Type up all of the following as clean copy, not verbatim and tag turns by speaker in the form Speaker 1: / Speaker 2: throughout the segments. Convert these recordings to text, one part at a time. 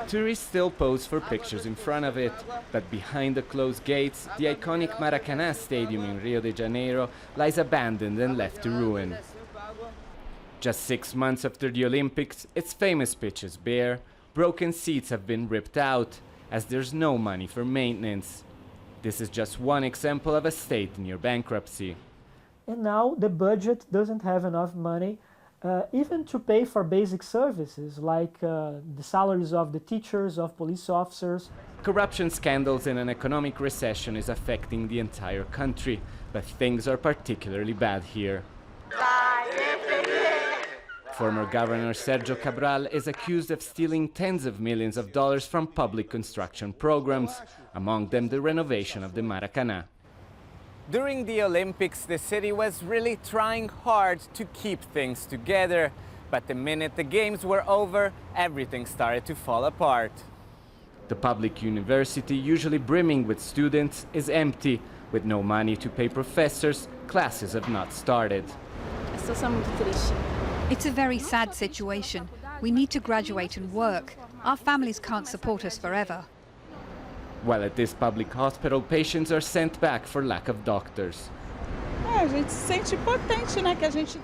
Speaker 1: Tourists still pose for pictures in front of it, but behind the closed gates, the iconic Maracanã Stadium in Rio de Janeiro lies abandoned and left to ruin. Just 6 months after the Olympics, its famous pitch is bare, broken seats have been ripped out, as there's no money for maintenance. This is just one example of a state near bankruptcy.
Speaker 2: And now the budget doesn't have enough money even to pay for basic services like the salaries of the teachers, of police officers.
Speaker 1: Corruption scandals in an economic recession is affecting the entire country, but things are particularly bad here. Former Governor Sergio Cabral is accused of stealing tens of millions of dollars from public construction programs, among them the renovation of the Maracanã. During the Olympics, the city was really trying hard to keep things together, but the minute the games were over, everything started to fall apart. The public university, usually brimming with students, is empty. With no money to pay professors, classes have not started.
Speaker 3: It's a very sad situation. We need to graduate and work. Our families can't support us forever.
Speaker 1: While at this public hospital, patients are sent back for lack of doctors.
Speaker 4: I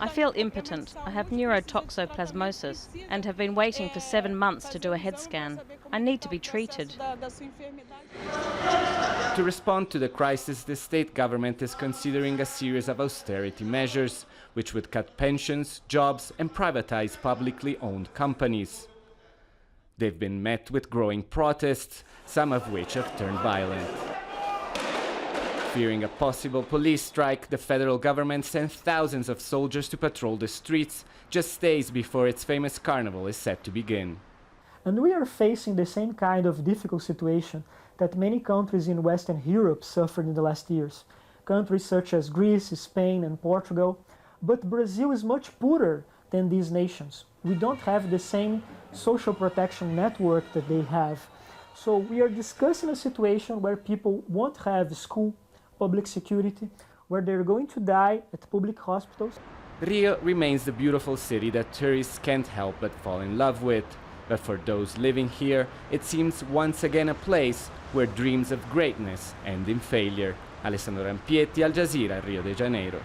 Speaker 4: feel impotent. I have neurotoxoplasmosis and have been waiting for 7 months to do a head scan. I need to be treated.
Speaker 1: To respond to the crisis, the state government is considering a series of austerity measures, which would cut pensions, jobs, and privatize publicly owned companies. They've been met with growing protests, some of which have turned violent. Fearing a possible police strike, the federal government sent thousands of soldiers to patrol the streets just days before its famous carnival is set to begin.
Speaker 2: And we are facing the same kind of difficult situation that many countries in Western Europe suffered in the last years. Countries such as Greece, Spain, and Portugal. But Brazil is much poorer than these nations. We don't have the same social protection network that they have. So we are discussing a situation where people won't have school, public security, where they're going to die at public hospitals.
Speaker 1: Rio remains the beautiful city that tourists can't help but fall in love with. But for those living here, it seems once again a place where dreams of greatness end in failure. Alessandro Rampietti, Al Jazeera, Rio de Janeiro.